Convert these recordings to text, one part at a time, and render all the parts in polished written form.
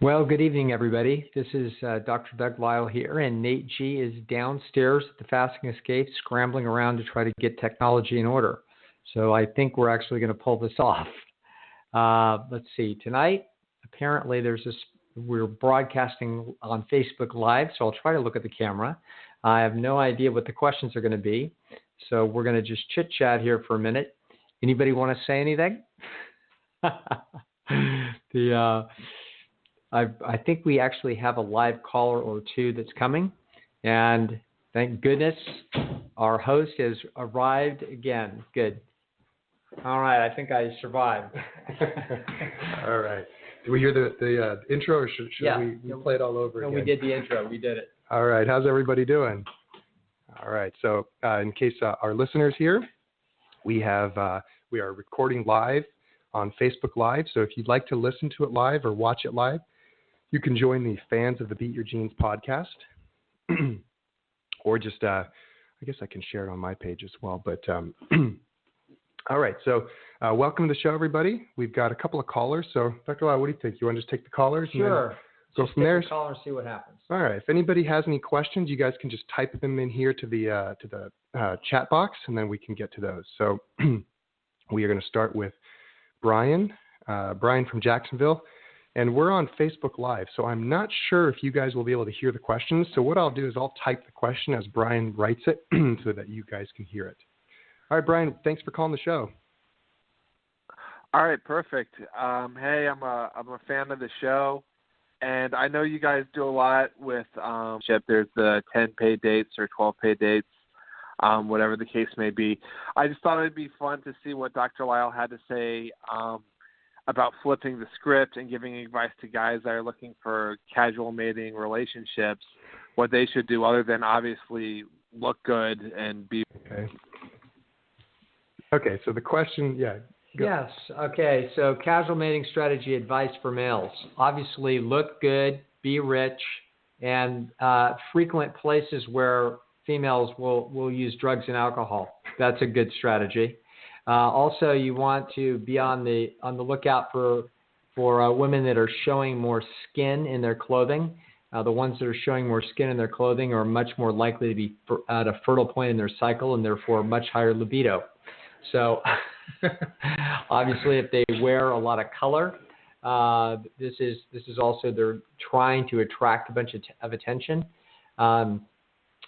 Well, good evening, everybody. This is Dr. Doug Lisle here, and Nate G is downstairs at the Fasting Escape, scrambling around to try to get technology in order. So I think we're actually going to pull this off. Let's see. Tonight, apparently, we're broadcasting on Facebook Live, so I'll try to look at the camera. I have no idea what the questions are going to be, so we're going to just chit-chat here for a minute. Anybody want to say anything? I think we actually have a live caller or two that's coming, and thank goodness our host has arrived again. Good. All right, I think I survived. All right. Did we hear the intro, or should we play it all over again? No, we did the intro. We did it. All right. How's everybody doing? All right. So in case our listeners here, we are recording live on Facebook Live. So if you'd like to listen to it live or watch it live, you can join the Fans of the Beat Your Genes podcast, or just, I guess I can share it on my page as well. But all right, so welcome to the show, everybody. We've got a couple of callers. So, Dr. Lisle, what do you think? You want to just take the callers? Sure. And go from there. Take the caller and see what happens. All right. If anybody has any questions, you guys can just type them in here to the chat box, and then we can get to those. So we are going to start with Brian from Jacksonville. And we're on Facebook Live, so I'm not sure if you guys will be able to hear the questions. So what I'll do is I'll type the question as Brian writes it so that you guys can hear it. All right, Brian, thanks for calling the show. All right, perfect. Hey, I'm a fan of the show, and I know you guys do a lot with there's the 10 paid dates or 12 paid dates, whatever the case may be. I just thought it'd be fun to see what Dr. Lisle had to say about flipping the script and giving advice to guys that are looking for casual mating relationships, what they should do other than obviously look good and be. Okay, so the question, yeah. Go. Yes, okay, so casual mating strategy advice for males. Obviously, look good, be rich, and frequent places where females will use drugs and alcohol. That's a good strategy. Also, you want to be on the lookout for women that are showing more skin in their clothing. The ones that are showing more skin in their clothing are much more likely to be at a fertile point in their cycle and therefore much higher libido. So, obviously, if they wear a lot of color, this is also they're trying to attract a bunch of attention, and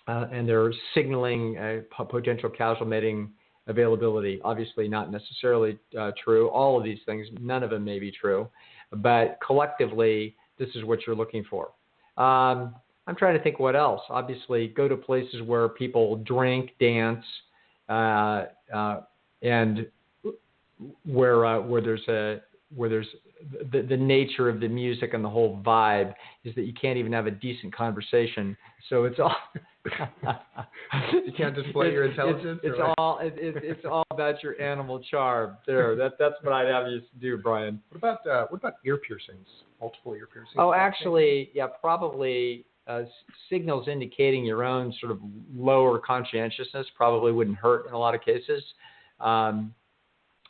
they're signaling a potential casual mating availability. Obviously not necessarily true. All of these things, none of them may be true, but collectively, this is what you're looking for. I'm trying to think what else. Obviously, go to places where people drink, dance, and where there's the nature of the music and the whole vibe is that you can't even have a decent conversation. So it's all you can't display your intelligence. It's all about your animal charm. There, that's what I'd have you do, Brian. What about ear piercings? Multiple ear piercings? Oh, actually, yeah, probably signals indicating your own sort of lower conscientiousness probably wouldn't hurt in a lot of cases.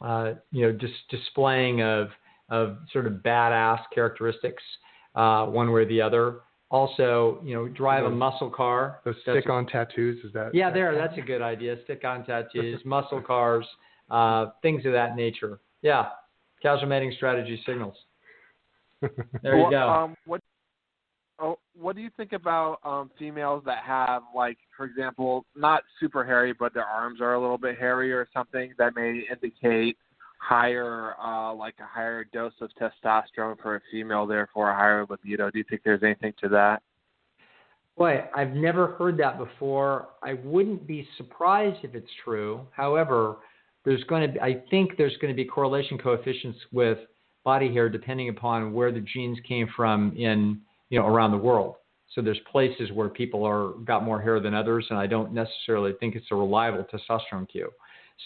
Just displaying of sort of badass characteristics, one way or the other. Also, drive a muscle car. Those stick-on tattoos, is that? Yeah, that's a good idea. Stick-on tattoos, muscle cars, things of that nature. Yeah, casual mating strategy signals. There you go. What do you think about females that have, like, for example, not super hairy, but their arms are a little bit hairy or something that may indicate a higher dose of testosterone for a female, therefore a higher libido? Do you think there's anything to that? Boy, I've never heard that before. I wouldn't be surprised if it's true. However, I think there's going to be correlation coefficients with body hair depending upon where the genes came from in around the world. So there's places where people got more hair than others, and I don't necessarily think it's a reliable testosterone cue.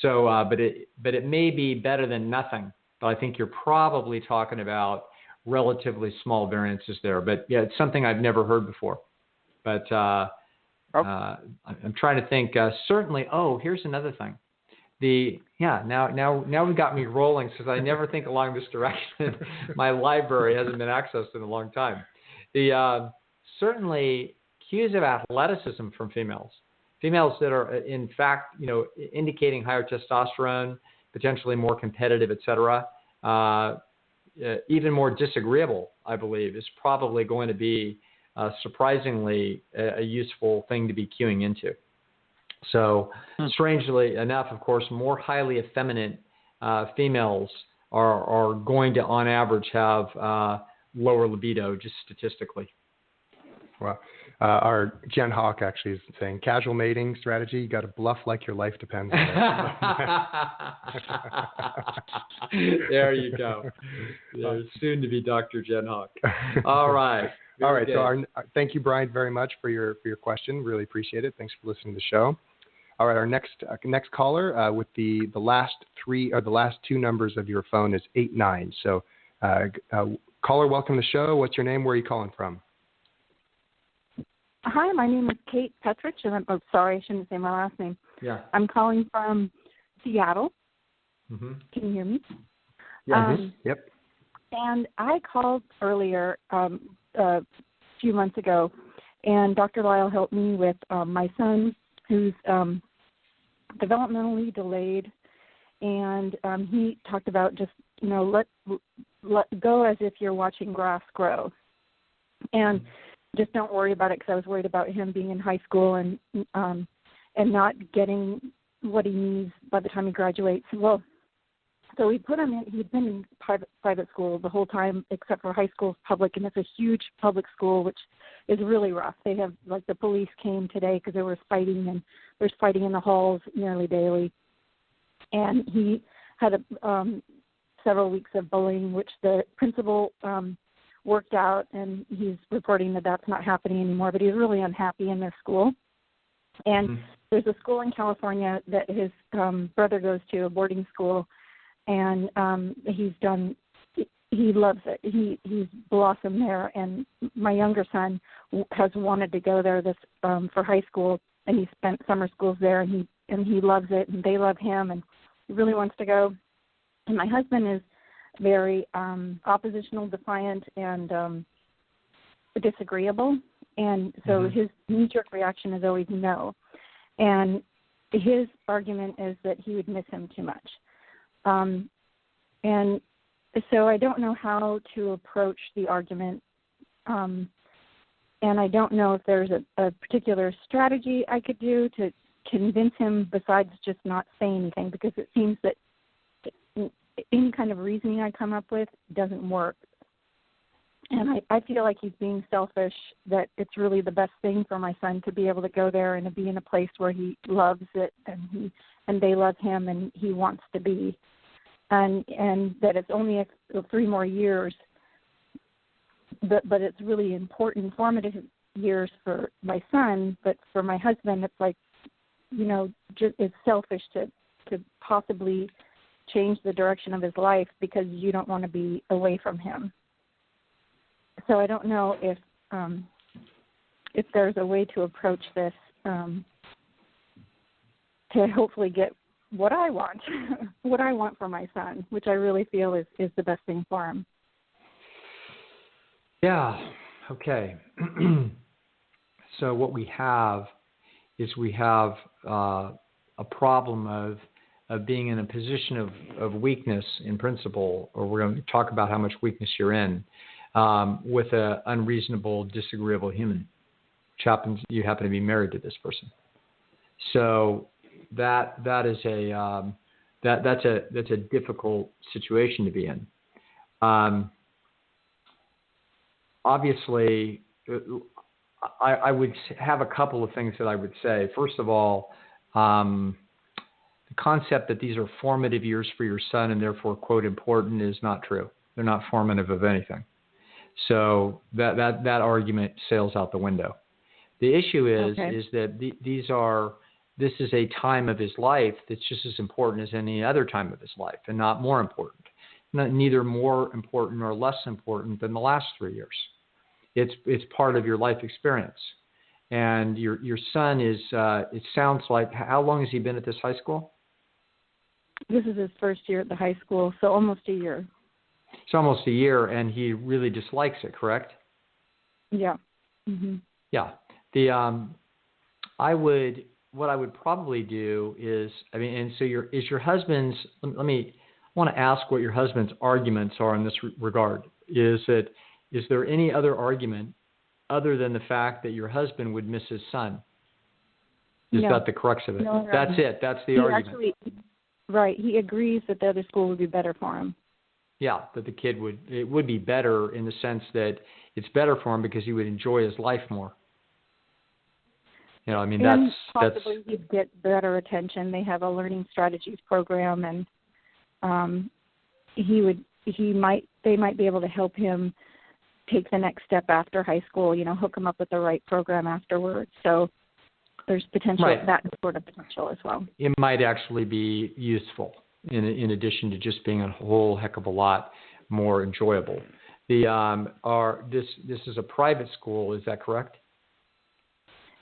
So, but it may be better than nothing. But I think you're probably talking about relatively small variances there. But yeah, it's something I've never heard before. But I'm trying to think. Certainly. Oh, here's another thing. Now we got me rolling because I never think along this direction. My library hasn't been accessed in a long time. Certainly cues of athleticism from females that are in fact, indicating higher testosterone, potentially more competitive, etc. Even more disagreeable, I believe, is probably going to be surprisingly a useful thing to be cueing into. So strangely enough, of course, more highly effeminate females are going to, on average, have lower libido, just statistically. Well, our Jen Hawk actually is saying casual mating strategy. You got to bluff like your life depends on it. There you go. There's soon to be Dr. Jen Hawk. All right. All right. Good. So thank you, Brian, very much for your question. Really appreciate it. Thanks for listening to the show. All right. Our next caller with the last two numbers of your phone is 89. So caller, welcome to the show. What's your name? Where are you calling from? Hi, my name is Kate Petrich, and sorry, I shouldn't say my last name. Yeah. I'm calling from Seattle. Mm-hmm. Can you hear me? Yeah. Yep. And I called earlier a few months ago, and Dr. Lisle helped me with my son, who's developmentally delayed, and he talked about just let go as if you're watching grass grow, and just don't worry about it, because I was worried about him being in high school and not getting what he needs by the time he graduates. Well, so we put him in. He'd been in private school the whole time, except for high school's public, and it's a huge public school, which is really rough. They have, like, the police came today because there was fighting, and there's fighting in the halls nearly daily. And he had several weeks of bullying, which the principal worked out, and he's reporting that that's not happening anymore, but he's really unhappy in this school. And there's a school in California that his brother goes to, a boarding school, and he loves it. He's blossomed there, and my younger son has wanted to go there for high school, and he spent summer schools there, and he loves it, and they love him, and he really wants to go. And my husband is very oppositional, defiant, and disagreeable. And so his knee-jerk reaction is always no. And his argument is that he would miss him too much. And so I don't know how to approach the argument. And I don't know if there's a particular strategy I could do to convince him besides just not saying anything, because it seems that any kind of reasoning I come up with doesn't work. And I feel like he's being selfish, that it's really the best thing for my son to be able to go there and to be in a place where he loves it, and they love him, and he wants to be. And that it's only 3 more years, but it's really important, formative years for my son. But for my husband, it's like, just it's selfish to possibly change the direction of his life because you don't want to be away from him. So I don't know if there's a way to approach this to hopefully get what I want, what I want for my son, which I really feel is the best thing for him. Yeah. Okay. So what we have is a problem of being in a position of weakness in principle, or we're going to talk about how much weakness you're in, with an unreasonable, disagreeable human. You happen to be married to this person. So that's a difficult situation to be in. Obviously, I would have a couple of things that I would say. First of all, the concept that these are formative years for your son and therefore, quote, important is not true. They're not formative of anything. So that argument sails out the window. The issue is that this is a time of his life that's just as important as any other time of his life, and not more important. Neither more important nor less important than the last 3 years. It's part of your life experience. And your son is, it sounds like, how long has he been at this high school? This is his first year at the high school, so almost a year. It's almost a year, and he really dislikes it, correct? Yeah. Mm-hmm. Yeah. What I would probably do is, and so your husband's, I want to ask what your husband's arguments are in this regard. Is there any other argument other than the fact that your husband would miss his son? Is that the crux of it? No, that's it. That's the argument. Actually, right. He agrees that the other school would be better for him. Yeah, that it would be better in the sense that it's better for him because he would enjoy his life more. And possibly he'd get better attention. They have a learning strategies program, and they might be able to help him take the next step after high school. Hook him up with the right program afterwards. So there's potential, that sort of potential as well. It might actually be useful in addition to just being a whole heck of a lot more enjoyable. This is a private school, is that correct?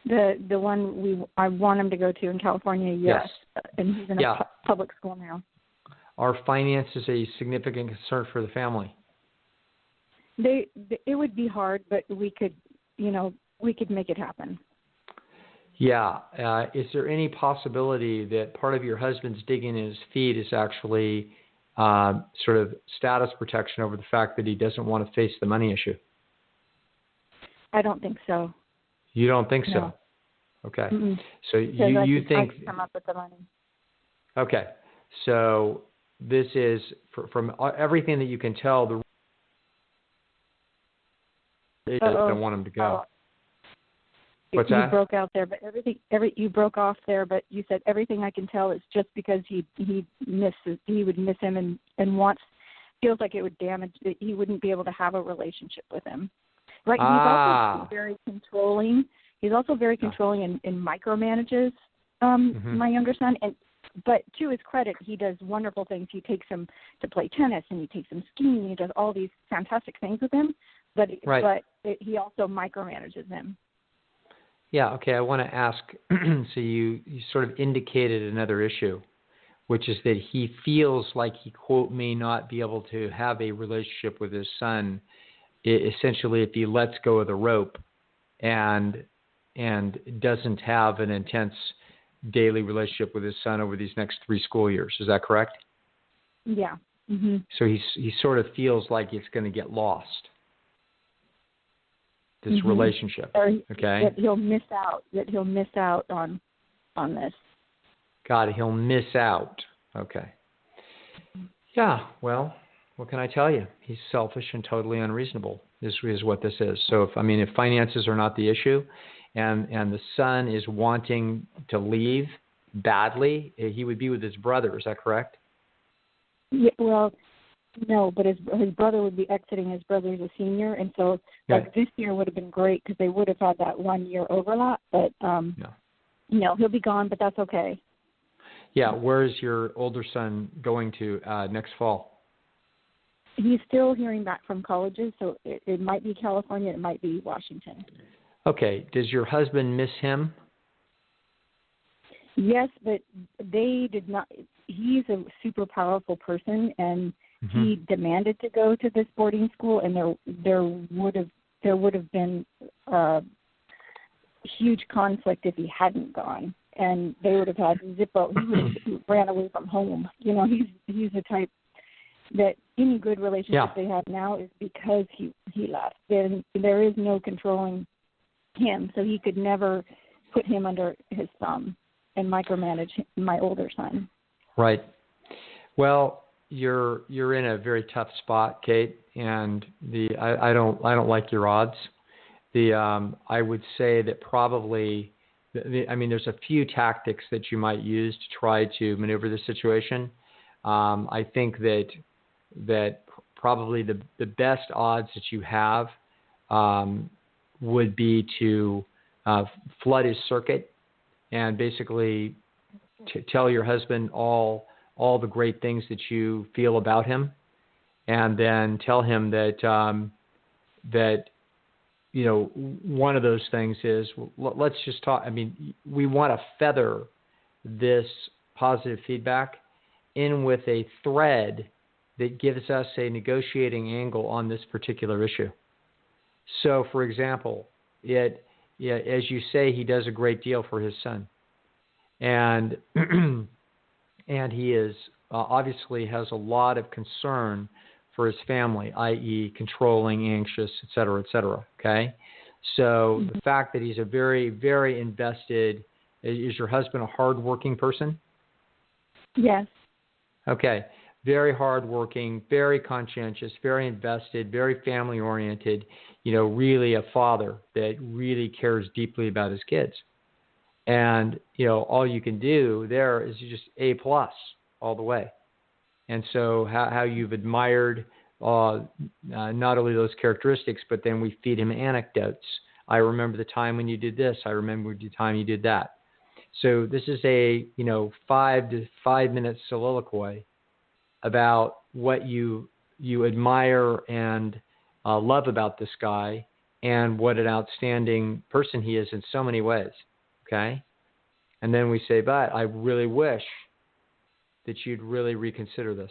The one I want him to go to in California, yes. And he's in a public school now. Are finances a significant concern for the family? It would be hard, but we could make it happen. Yeah. Is there any possibility that part of your husband's digging in his feet is actually sort of status protection over the fact that he doesn't want to face the money issue? I don't think so. You don't think so? No. Okay. Mm-mm. So you think? I can come up with the money. Okay. So this is from everything that you can tell, they don't want him to go. What's that? You broke out there, but you broke off there, but you said everything I can tell is just because he would miss him and feels like it would damage, that he wouldn't be able to have a relationship with him. Right. He's also very controlling. He's also very controlling and micromanages my younger son. But to his credit, he does wonderful things. He takes him to play tennis, and he takes him skiing, and he does all these fantastic things with him. But he also micromanages him. Yeah. Okay. I want to ask. So you sort of indicated another issue, which is that he feels like he, quote, may not be able to have a relationship with his son, essentially if he lets go of the rope and doesn't have an intense daily relationship with his son over these next 3 school years. Is that correct? Yeah. Mm-hmm. So he sort of feels like it's going to get lost, this relationship. Okay. That he'll miss out on this. God, he'll miss out. Okay. Yeah. Well, what can I tell you? He's selfish and totally unreasonable is what this is. So if finances are not the issue and the son is wanting to leave badly, he would be with his brother. Is that correct? Yeah, well, no, but his brother would be exiting. His brother's a senior, and so this year would have been great because they would have had that 1 year overlap. But he'll be gone, but that's okay. Yeah, where is your older son going to next fall? He's still hearing back from colleges, so it might be California, it might be Washington. Okay. Does your husband miss him? Yes, but they did not. He's a super powerful person, and he demanded to go to this boarding school, and there would have been huge conflict if he hadn't gone, and they would have had Zippo. He ran away from home. He's the type that any good relationship they have now is because he left. Then there is no controlling him, so he could never put him under his thumb and micromanage my older son. Right. Well, you're in a very tough spot, Kate, and I don't like your odds. I would say that probably there's a few tactics that you might use to try to maneuver the situation. I think that probably the best odds that you have would be to flood his circuit and basically tell your husband all the great things that you feel about him, and then tell him that one of those things is, let's just talk. We want to feather this positive feedback in with a thread that gives us a negotiating angle on this particular issue. So, for example, as you say, he does a great deal for his son. And and he is obviously has a lot of concern for his family, i.e. controlling, anxious, et cetera, okay? So the fact that he's a very, very invested, is your husband a hardworking person? Yes. Okay. Very hardworking, very conscientious, very invested, very family-oriented, really a father that really cares deeply about his kids. And, all you can do there is you just A+ all the way. And so how you've admired not only those characteristics, but then we feed him anecdotes. I remember the time when you did this. I remember the time you did that. So this is a, 5 to 5 minute soliloquy about what you admire and love about this guy and what an outstanding person he is in so many ways. Okay? And then we say, but I really wish that you'd really reconsider this.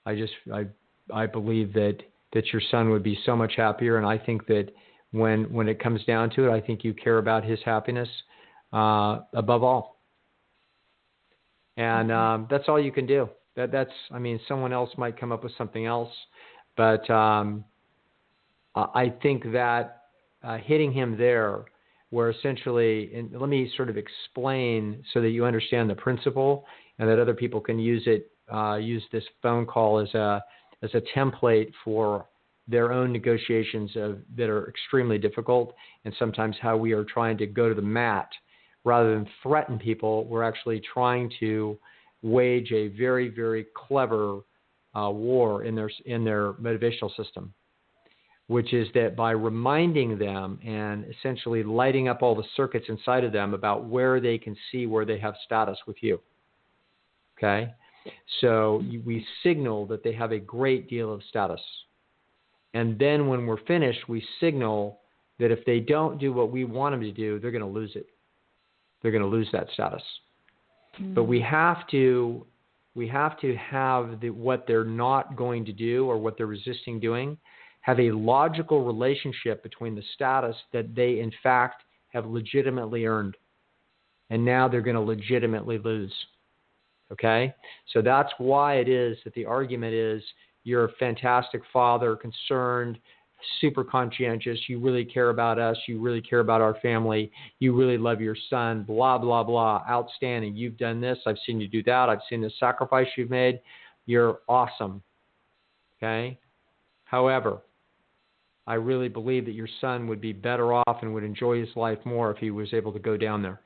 I believe that your son would be so much happier, and I think that when it comes down to it, I think you care about his happiness above all. And that's all you can do. Someone else might come up with something else, but I think that hitting him there, where essentially, and let me sort of explain so that you understand the principle and that other people can use this phone call as a template for their own negotiations that are extremely difficult, and sometimes how we are trying to go to the mat rather than threaten people. We're actually trying to wage a very, very clever war in their motivational system, which is that by reminding them and essentially lighting up all the circuits inside of them about where they can see where they have status with you. Okay? So we signal that they have a great deal of status. And then when we're finished, we signal that if they don't do what we want them to do, they're going to lose it. They're going to lose that status. But we have to have what they're not going to do or what they're resisting doing have a logical relationship between the status that they, in fact, have legitimately earned. And now they're going to legitimately lose. Okay? So that's why it is that the argument is you're a fantastic father, concerned, super conscientious, you really care about us, you really care about our family, you really love your son, blah, blah, blah, outstanding. You've done this, I've seen you do that, I've seen the sacrifice you've made, you're awesome. Okay? However, I really believe that your son would be better off and would enjoy his life more if he was able to go down there.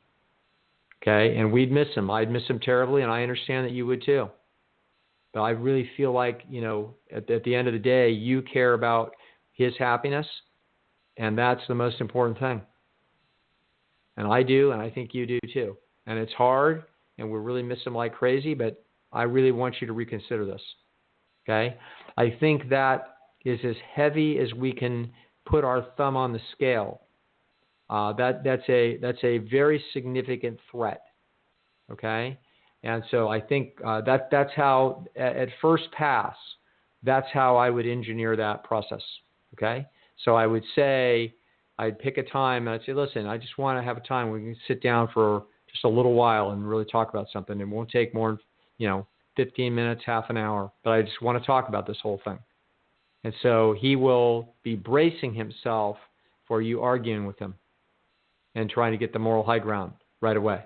Okay? And we'd miss him. I'd miss him terribly, and I understand that you would too. But I really feel like, at the end of the day, you care about his happiness, and that's the most important thing. And I do, and I think you do too. And it's hard, and we really miss him like crazy, but I really want you to reconsider this. Okay? I think that is as heavy as we can put our thumb on the scale. That's a very significant threat. Okay? And so I think that's how, at first pass, that's how I would engineer that process. Okay? So I would say, I'd pick a time and I'd say, listen, I just want to have a time where we can sit down for just a little while and really talk about something. It won't take more than, 15 minutes, half an hour, but I just want to talk about this whole thing. And so he will be bracing himself for you arguing with him and trying to get the moral high ground right away.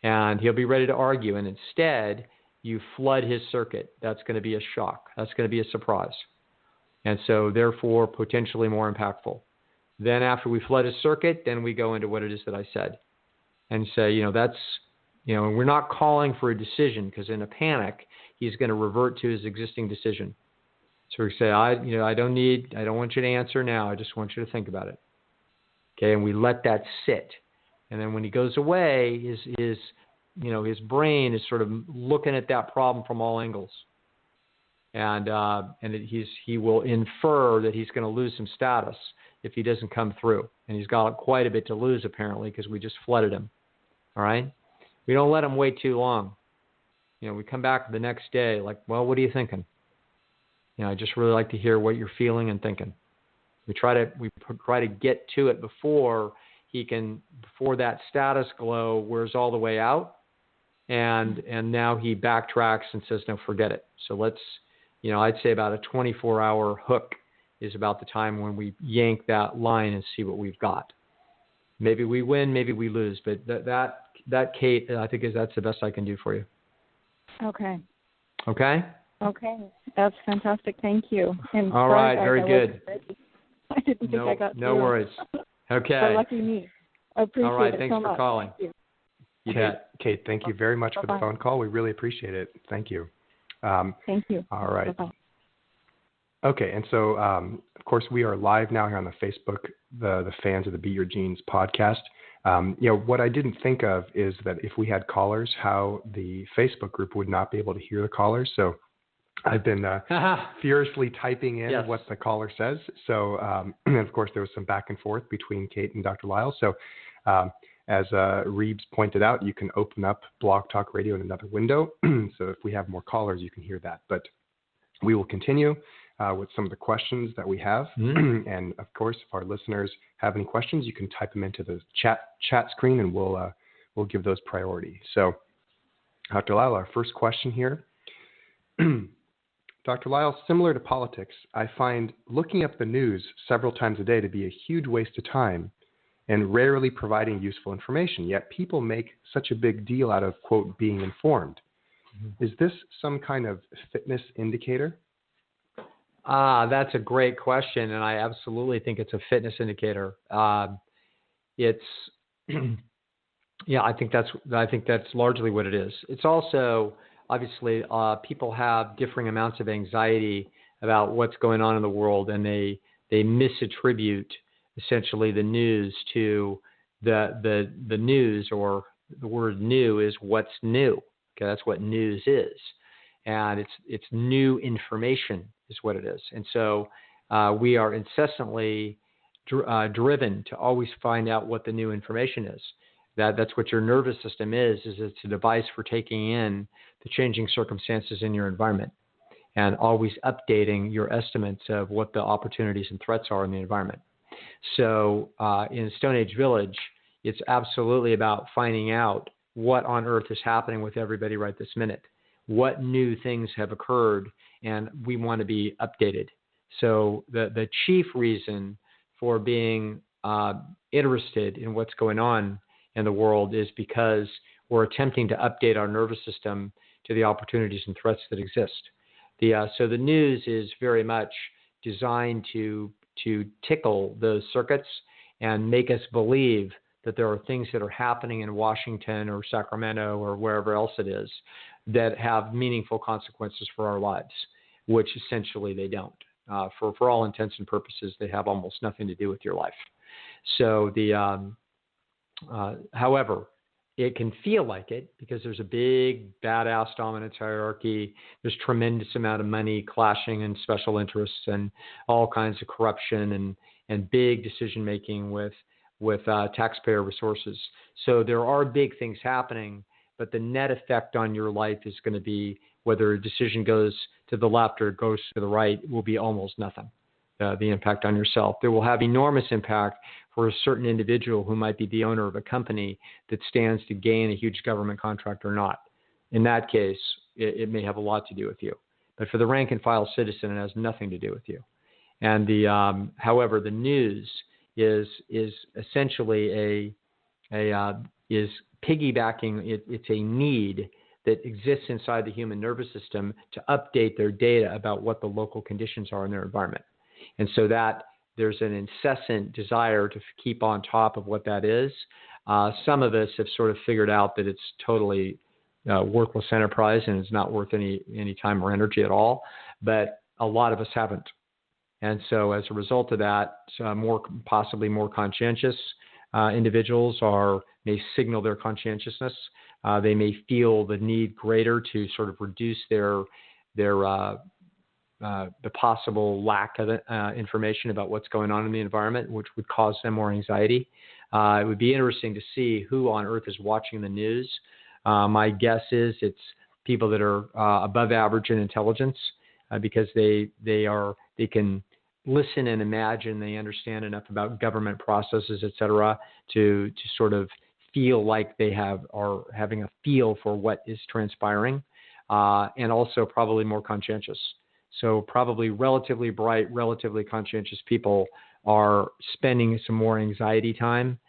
And he'll be ready to argue. And instead, you flood his circuit. That's going to be a shock. That's going to be a surprise. And so, therefore, potentially more impactful. Then after we flood his circuit, then we go into what it is that I said. And say, we're not calling for a decision, because in a panic, he's going to revert to his existing decision. So we say, I don't want you to answer now. I just want you to think about it. Okay. And we let that sit. And then when he goes away, his brain is sort of looking at that problem from all angles. And he will infer that he's going to lose some status if he doesn't come through. And he's got quite a bit to lose, apparently, because we just flooded him. All right? We don't let him wait too long. we come back the next day, like, well, what are you thinking? I just really like to hear what you're feeling and thinking. We try to get to it before that status glow wears all the way out. And now he backtracks and says, no, forget it. So let's, I'd say about a 24-hour hook is about the time when we yank that line and see what we've got. Maybe we win, maybe we lose, but that Kate, I think that's the best I can do for you. Okay. Okay? Okay. That's fantastic. Thank you. And all right, very good. I didn't think I got through. No worries. Okay. But lucky me. I appreciate it all right, so thanks for much. calling. Thank you. Kate, thank you very much for the phone call. We really appreciate it. Thank you. Thank you. All right. Bye-bye. Okay, and so, of course, we are live now here on the Facebook, the fans of the Be Your Genes podcast. What I didn't think of is that if we had callers, how the Facebook group would not be able to hear the callers. So I've been furiously typing in what the caller says. So, and of course, there was some back and forth between Kate and Dr. Lisle. So as Reeves pointed out, you can open up Blog Talk Radio in another window. So if we have more callers, you can hear that. But we will continue with some of the questions that we have. Mm-hmm. And of course, if our listeners have any questions, you can type them into the chat screen and we'll give those priority. So Dr. Lisle, our first question here. Dr. Lisle, similar to politics, I find looking up the news several times a day to be a huge waste of time and rarely providing useful information. Yet people make such a big deal out of, quote, being informed. Mm-hmm. Is this some kind of fitness indicator? That's a great question, and I absolutely think it's a fitness indicator. It's, I think that's largely what it is. It's also, obviously, people have differing amounts of anxiety about what's going on in the world, and they misattribute essentially the news to the news, or the word new is what's new. Okay, that's what news is, and it's new information is what it is. And so we are incessantly driven to always find out what the new information is. That's what your nervous system is it's a device for taking in the changing circumstances in your environment and always updating your estimates of what the opportunities and threats are in the environment. So in Stone Age Village, it's absolutely about finding out what on earth is happening with everybody right this minute. What new things have occurred, and we want to be updated. So the chief reason for being interested in what's going on in the world is because we're attempting to update our nervous system to the opportunities and threats that exist. So the news is very much designed to tickle those circuits and make us believe that there are things that are happening in Washington or Sacramento or wherever else it is that have meaningful consequences for our lives, which essentially they don't. For all intents and purposes, they have almost nothing to do with your life. So however, it can feel like it because there's a big badass dominance hierarchy. There's tremendous amount of money clashing and special interests and all kinds of corruption and big decision making with taxpayer resources. So there are big things happening, but the net effect on your life is going to be whether a decision goes to the left or goes to the right will be almost nothing. The impact on yourself. There will have enormous impact for a certain individual who might be the owner of a company that stands to gain a huge government contract or not. In that case, it may have a lot to do with you. But for the rank and file citizen, it has nothing to do with you. And however, the news is essentially is piggybacking. It's a need that exists inside the human nervous system to update their data about what the local conditions are in their environment. And so that there's an incessant desire to keep on top of what that is. Some of us have sort of figured out that it's totally worthless enterprise and it's not worth any time or energy at all. But a lot of us haven't. And so as a result of that, possibly more conscientious individuals may signal their conscientiousness. They may feel the need greater to sort of reduce the possible lack of information about what's going on in the environment, which would cause them more anxiety. It would be interesting to see who on earth is watching the news. My guess is it's people that are above average in intelligence because they can listen and imagine. They understand enough about government processes, et cetera, to sort of feel like they are having a feel for what is transpiring, and also probably more conscientious. So probably relatively bright, relatively conscientious people are spending some more anxiety time,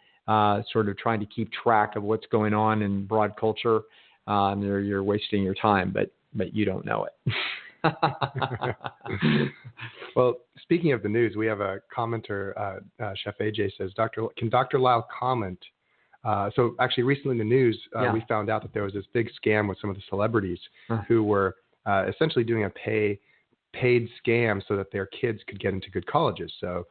sort of trying to keep track of what's going on in broad culture. You're wasting your time, but you don't know it. Well, speaking of the news, we have a commenter, Chef AJ says, can Dr. Lisle comment? So actually recently in the news, we found out that there was this big scam with some of the celebrities who were essentially doing a paid scam so that their kids could get into good colleges. So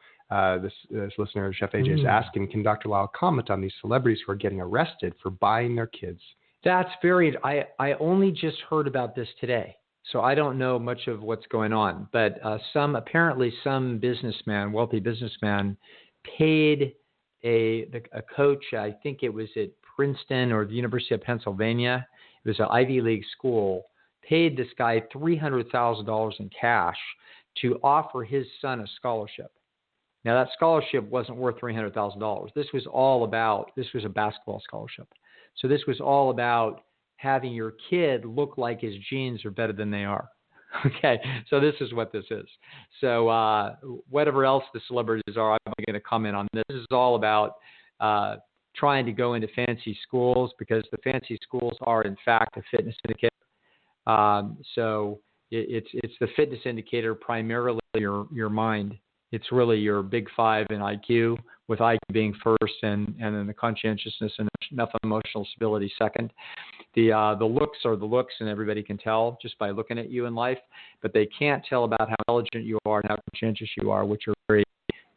this listener, Chef AJ, is asking, can Dr. Lisle comment on these celebrities who are getting arrested for buying their kids? That's I only just heard about this today. So I don't know much of what's going on, but apparently some businessman, wealthy businessman, paid a coach. I think it was at Princeton or the University of Pennsylvania. It was an Ivy League school. Paid this guy $300,000 in cash to offer his son a scholarship. Now that scholarship wasn't worth $300,000. This was a basketball scholarship. So this was all about having your kid look like his genes are better than they are. Okay, so this is what this is. So whatever else the celebrities are, I'm going to comment on this. This is all about trying to go into fancy schools because the fancy schools are, in fact, a fitness indicator. So it's the fitness indicator, primarily your mind. It's really your big five in IQ, with IQ being first, and then the conscientiousness and enough emotional stability second. The looks are the looks, and everybody can tell just by looking at you in life, but they can't tell about how intelligent you are and how conscientious you are, which are very,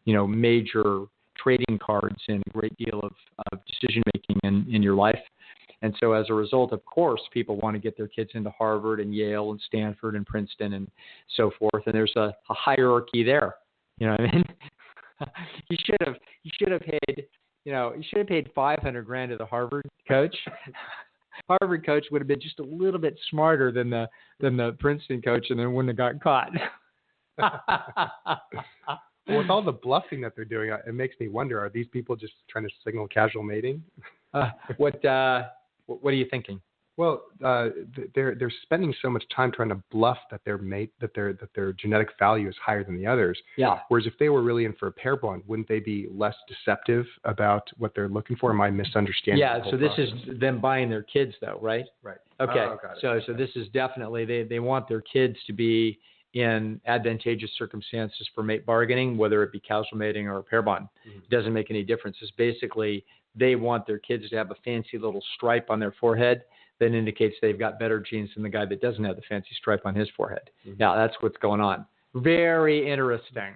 major trading cards in a great deal of decision making in your life. And so as a result, of course, people want to get their kids into Harvard and Yale and Stanford and Princeton and so forth. And there's a hierarchy there. You know what I mean? You should have paid $500,000 to the Harvard coach. Harvard coach would have been just a little bit smarter than the Princeton coach, and then wouldn't have got caught. Well, with all the bluffing that they're doing, it makes me wonder: are these people just trying to signal casual mating? What are you thinking? Well, they're spending so much time trying to bluff that their genetic value is higher than the others. Yeah. Whereas if they were really in for a pair bond, wouldn't they be less deceptive about what they're looking for? Am I misunderstanding? Yeah. So this is them buying their kids, though, right? Right. Okay. Oh, got it. So this is definitely they want their kids to be in advantageous circumstances for mate bargaining, whether it be casual mating or a pair bond. Mm-hmm. It doesn't make any difference. It's basically they want their kids to have a fancy little stripe on their forehead that indicates they've got better genes than the guy that doesn't have the fancy stripe on his forehead. Mm-hmm. Yeah, that's what's going on. Very interesting.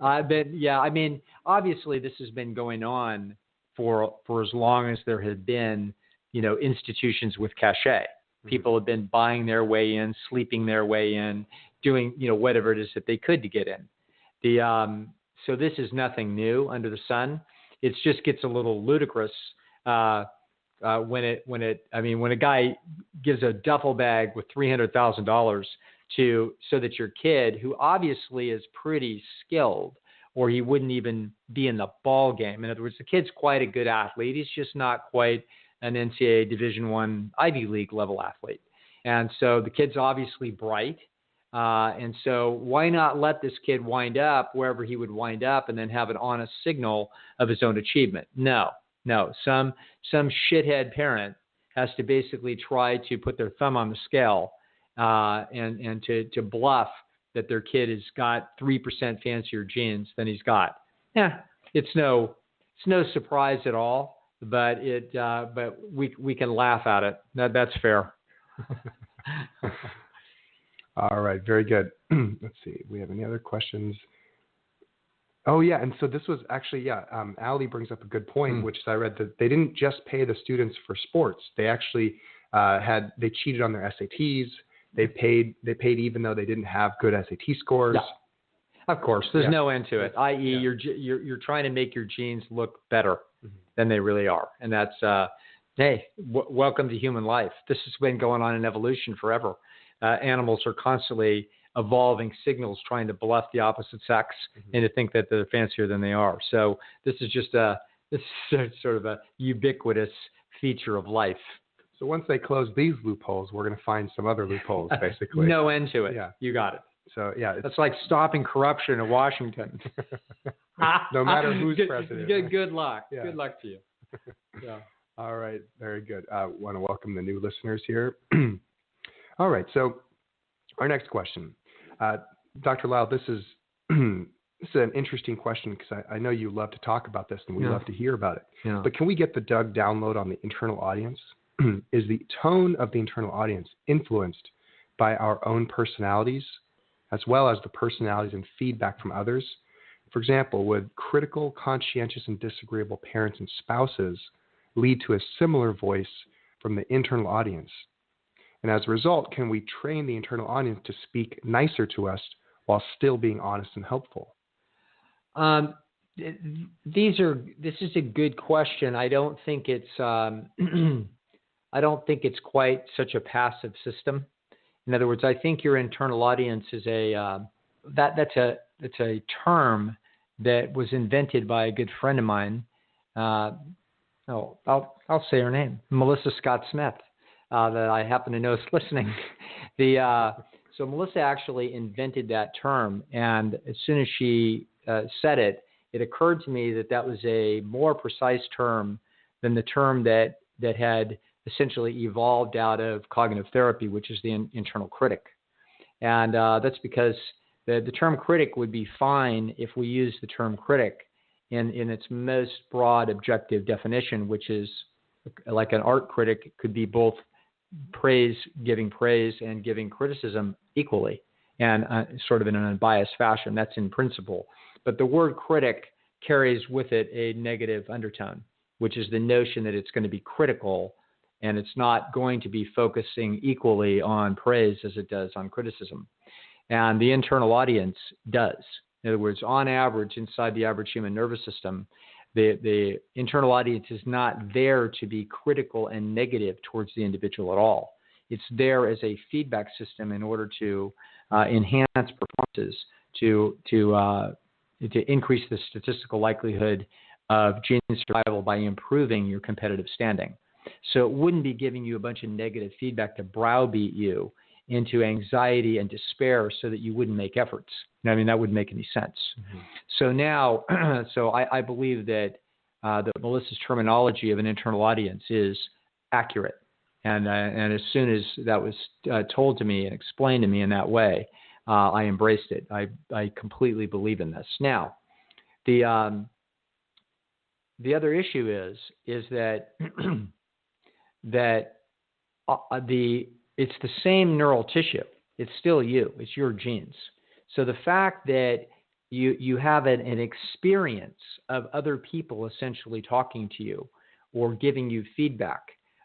Obviously this has been going on for as long as there have been, institutions with cachet. Mm-hmm. People have been buying their way in, sleeping their way in, doing, whatever it is that they could to get in. So this is nothing new under the sun. It just gets a little ludicrous when a guy gives a duffel bag with $300,000 so that your kid, who obviously is pretty skilled, or he wouldn't even be in the ball game. In other words, the kid's quite a good athlete. He's just not quite an NCAA Division I Ivy League level athlete. And so the kid's obviously bright. And so why not let this kid wind up wherever he would wind up and then have an honest signal of his own achievement? No. Some shithead parent has to basically try to put their thumb on the scale and to bluff that their kid has got 3% fancier genes than he's got. It's no surprise at all, but we can laugh at it. That's fair. All right, very good. Let's see. We have any other questions? Oh, yeah. And so this was actually, Allie brings up a good point, which is I read that they didn't just pay the students for sports. They actually they cheated on their SATs. They paid even though they didn't have good SAT scores. Yeah. Of course, there's no end to it. I.e., you're trying to make your genes look better than they really are, and that's Hey, welcome to human life. This has been going on in evolution forever. Animals are constantly evolving signals trying to bluff the opposite sex and to think that they're fancier than they are. So this is just sort of a ubiquitous feature of life. So once they close these loopholes, we're going to find some other loopholes, basically. No end to it. Yeah. You got it. So, yeah. That's like stopping corruption in Washington. No matter who's president. Good luck. Yeah. Good luck to you. Yeah. All right. Very good. I want to welcome the new listeners here. All right. So our next question. Dr. Lisle, this is an interesting question because I know you love to talk about this and we love to hear about it. Yeah. But can we get the Doug download on the internal audience? Is the tone of the internal audience influenced by our own personalities as well as the personalities and feedback from others? For example, would critical, conscientious, and disagreeable parents and spouses lead to a similar voice from the internal audience? And as a result, can we train the internal audience to speak nicer to us while still being honest and helpful? This is a good question. I don't think it's quite such a passive system. In other words, I think your internal audience is that's a term that was invented by a good friend of mine. I'll say her name, Melissa Scott Smith, that I happen to know is listening. So Melissa actually invented that term, and as soon as she said it, it occurred to me that was a more precise term than the term that had essentially evolved out of cognitive therapy, which is the internal critic. And that's because the term critic would be fine if we use the term critic in its most broad objective definition, which is like an art critic could be both giving praise and giving criticism equally and sort of in an unbiased fashion. That's in principle. But the word critic carries with it a negative undertone, which is the notion that it's going to be critical and it's not going to be focusing equally on praise as it does on criticism. And the internal audience does. In other words, on average, inside the average human nervous system, the internal audience is not there to be critical and negative towards the individual at all. It's there as a feedback system in order to enhance performances, to increase the statistical likelihood of gene survival by improving your competitive standing. So it wouldn't be giving you a bunch of negative feedback to browbeat you into anxiety and despair so that you wouldn't make efforts. I mean, that wouldn't make any sense. Mm-hmm. So now, I believe that Melissa's terminology of an internal audience is accurate. And as soon as that was told to me and explained to me in that way, I embraced it. I completely believe in this. Now, the other issue is that it's the same neural tissue. It's still you. It's your genes. So the fact that you have an experience of other people essentially talking to you or giving you feedback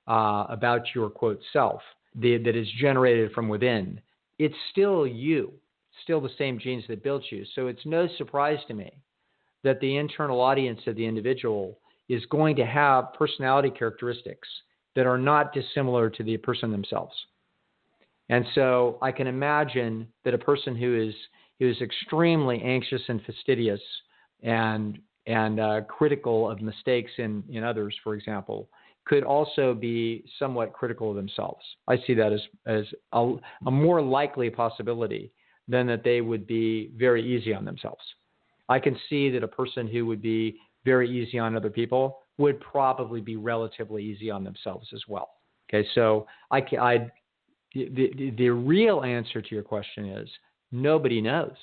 about your, quote, self that is generated from within, it's still you. Still the same genes that built you. So it's no surprise to me that the internal audience of the individual is going to have personality characteristics that are not dissimilar to the person themselves. And so I can imagine that a person who is extremely anxious and fastidious and critical of mistakes in others, for example, could also be somewhat critical of themselves. I see that as a more likely possibility than that they would be very easy on themselves. I can see that a person who would be very easy on other people would probably be relatively easy on themselves as well. Okay, so the real answer to your question is nobody knows.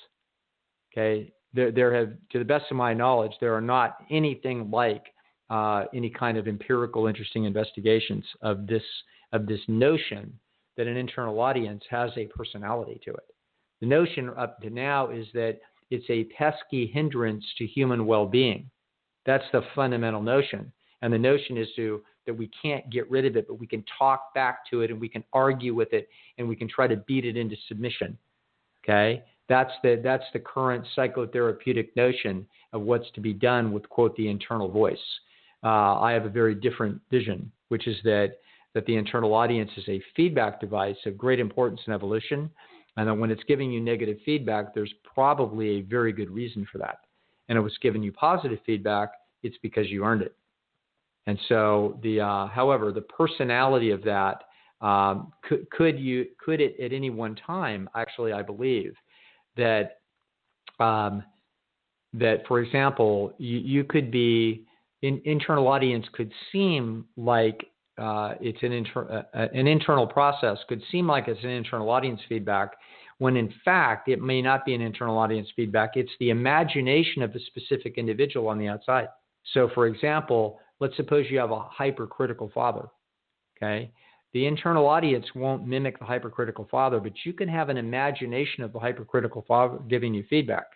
Okay, there have, to the best of my knowledge, there are not anything like any kind of empirical, interesting investigations of this notion that an internal audience has a personality to it. The notion up to now is that it's a pesky hindrance to human well-being. That's the fundamental notion. And the notion is that we can't get rid of it, but we can talk back to it and we can argue with it and we can try to beat it into submission. Okay? That's the current psychotherapeutic notion of what's to be done with, quote, the internal voice. I have a very different vision, which is that the internal audience is a feedback device of great importance in evolution, and that when it's giving you negative feedback, there's probably a very good reason for that. And if it's giving you positive feedback, it's because you earned it. And so, however, the personality of that could it at any one time, actually, I believe that for example, you could be internal audience could seem like it's an internal process, could seem like it's an internal audience feedback, when in fact it may not be an internal audience feedback. It's the imagination of the specific individual on the outside. So, for example, let's suppose you have a hypercritical father. Okay, the internal audience won't mimic the hypercritical father, but you can have an imagination of the hypercritical father giving you feedback,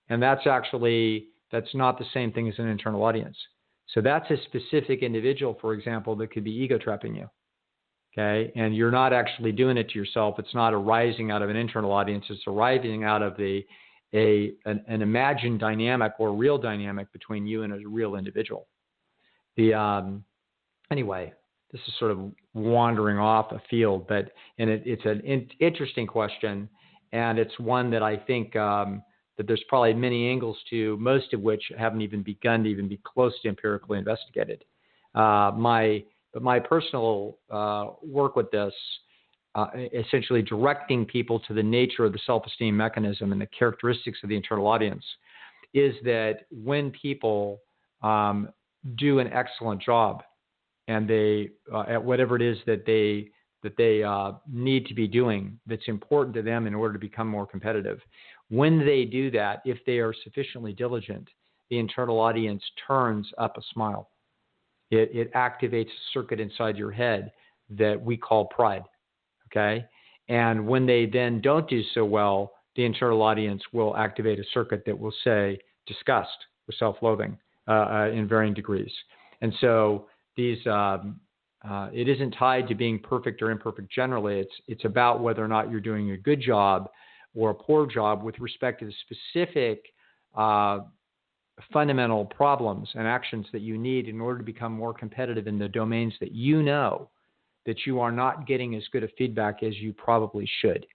and that's not the same thing as an internal audience. So that's a specific individual, for example, that could be ego trapping you. Okay, and you're not actually doing it to yourself. It's not arising out of an internal audience. It's arising out of an imagined dynamic or real dynamic between you and a real individual. Anyway, this is sort of wandering off a field, but it's an interesting question, and it's one that I think that there's probably many angles to, most of which haven't even begun to even be close to empirically investigated. But my personal work with this, essentially directing people to the nature of the self-esteem mechanism and the characteristics of the internal audience, is that when people do an excellent job and they at whatever it is that they need to be doing that's important to them in order to become more competitive, when they do that, if they are sufficiently diligent, the internal audience turns up a smile. It activates a circuit inside your head that we call pride, okay? And when they then don't do so well, the internal audience will activate a circuit that will say disgust or self-loathing in varying degrees. And so these, it isn't tied to being perfect or imperfect generally. It's about whether or not you're doing a good job or a poor job with respect to the specific fundamental problems and actions that you need in order to become more competitive in the domains that you know that you are not getting as good a feedback as you probably should.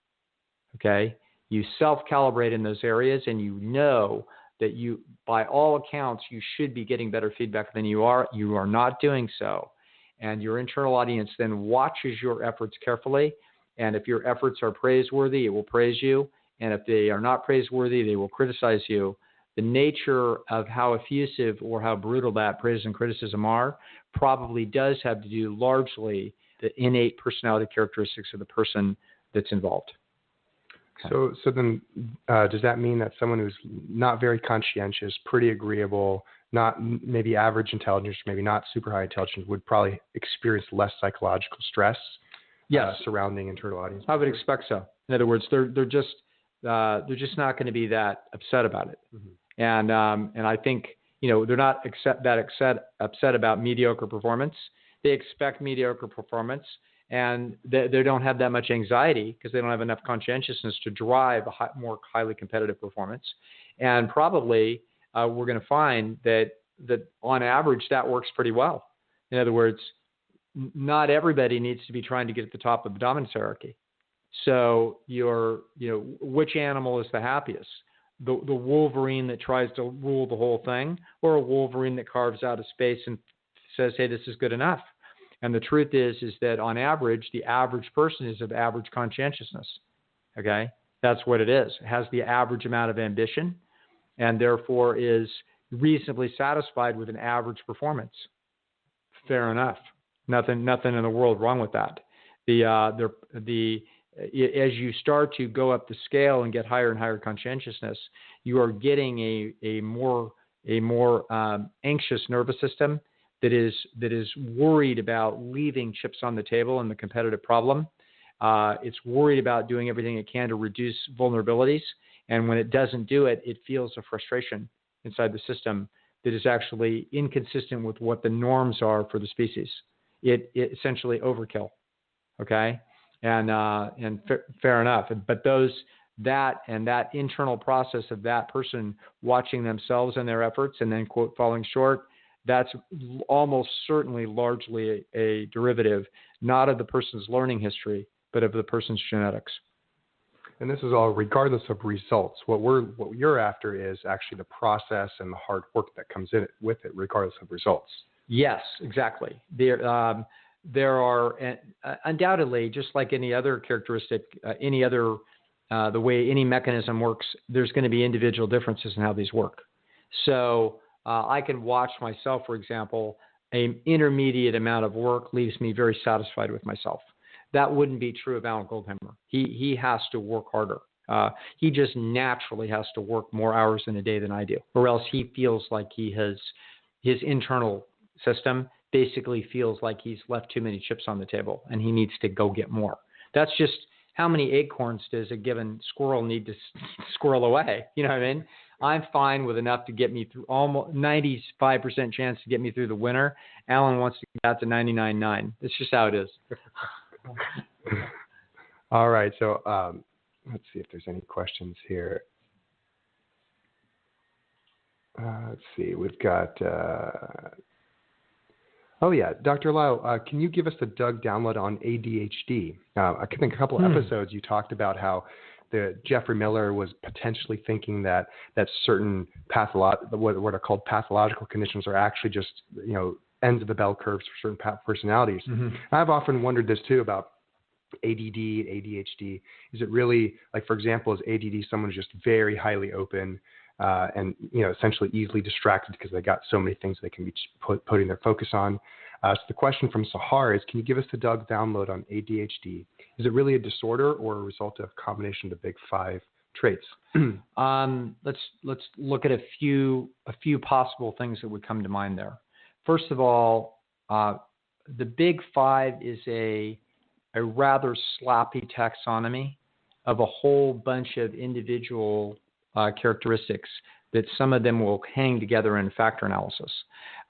Okay? You self-calibrate in those areas, and you know that you, by all accounts, you should be getting better feedback than you are. You are not doing so. And your internal audience then watches your efforts carefully. And if your efforts are praiseworthy, it will praise you. And if they are not praiseworthy, they will criticize you. The nature of how effusive or how brutal that praise and criticism are probably does have to do largely the innate personality characteristics of the person that's involved. Okay. So then does that mean that someone who's not very conscientious, pretty agreeable, not maybe average intelligence, maybe not super high intelligence, would probably experience less psychological stress surrounding internal audience? I would expect so. In other words, they're just not going to be that upset about it. Mm-hmm. And I think, they're not upset about mediocre performance. They expect mediocre performance, and they don't have that much anxiety because they don't have enough conscientiousness to drive a more highly competitive performance. And probably we're going to find that on average that works pretty well. In other words, not everybody needs to be trying to get at the top of the dominance hierarchy. So which animal is the happiest? The Wolverine that tries to rule the whole thing, or a Wolverine that carves out a space and says, hey, this is good enough? And the truth is that on average, the average person is of average conscientiousness. Okay? That's what it is. It has the average amount of ambition and therefore is reasonably satisfied with an average performance. Fair enough. Nothing in the world wrong with that. As you start to go up the scale and get higher and higher conscientiousness, you are getting a more anxious nervous system that is worried about leaving chips on the table in the competitive problem. It's worried about doing everything it can to reduce vulnerabilities, and when it doesn't do it, it feels a frustration inside the system that is actually inconsistent with what the norms are for the species. It essentially overkill. Okay. And fair enough. But that internal process of that person watching themselves and their efforts and then, quote, falling short, that's almost certainly largely a derivative, not of the person's learning history, but of the person's genetics. And this is all regardless of results. What you're after is actually the process and the hard work that comes in it with it, regardless of results. Yes, exactly. There are undoubtedly, just like any other characteristic, the way any mechanism works, there's going to be individual differences in how these work. So I can watch myself, for example, an intermediate amount of work leaves me very satisfied with myself. That wouldn't be true of Alan Goldhammer. He has to work harder. He just naturally has to work more hours in a day than I do, or else he feels like his internal system basically feels like he's left too many chips on the table and he needs to go get more. That's just how many acorns does a given squirrel need to squirrel away? You know what I mean? I'm fine with enough to get me through almost 95% chance to get me through the winter. Alan wants to get out to 99.9. It's just how it is. All right. So let's see if there's any questions here. Let's see. We've got... Oh, yeah. Dr. Lisle, can you give us the Doug download on ADHD? I think a couple of episodes you talked about how Jeffrey Miller was potentially thinking that certain what are called pathological conditions are actually just, ends of the bell curves for certain personalities. Mm-hmm. I've often wondered this, too, about ADD, ADHD. Is it really, like, for example, is ADD someone who's just very highly open and essentially easily distracted because they got so many things they can be putting their focus on? So the question from Sahar is, can you give us the Doug download on ADHD? Is it really a disorder or a result of a combination of the big 5 traits? Let's look at a few possible things that would come to mind there. First of all, the big 5 is a rather sloppy taxonomy of a whole bunch of individual characteristics that some of them will hang together in factor analysis.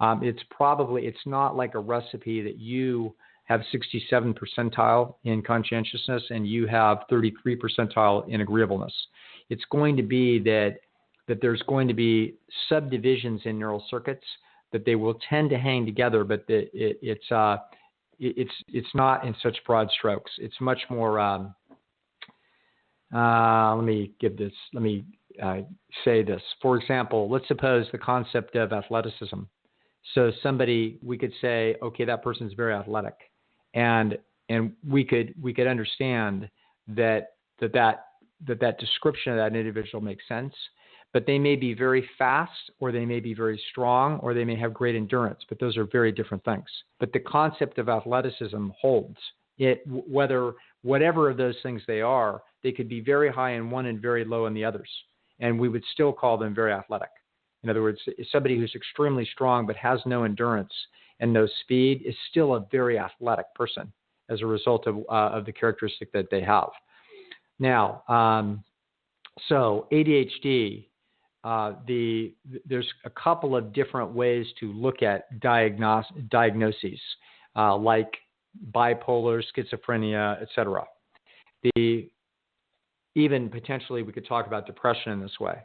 It's not like a recipe that you have 67 percentile in conscientiousness and you have 33 percentile in agreeableness. It's going to be that there's going to be subdivisions in neural circuits that they will tend to hang together, but it's not in such broad strokes. It's much more. Let me say this. For example, let's suppose the concept of athleticism. So we could say, okay, that person's very athletic, and we could understand that description of that individual makes sense. But they may be very fast, or they may be very strong, or they may have great endurance. But those are very different things. But the concept of athleticism holds. Whatever of those things they are, they could be very high in one and very low in the others, and we would still call them very athletic. In other words, somebody who's extremely strong but has no endurance and no speed is still a very athletic person as a result of the characteristic that they have. Now, so ADHD, there's a couple of different ways to look at diagnoses, like bipolar, schizophrenia, etc. Even potentially we could talk about depression in this way.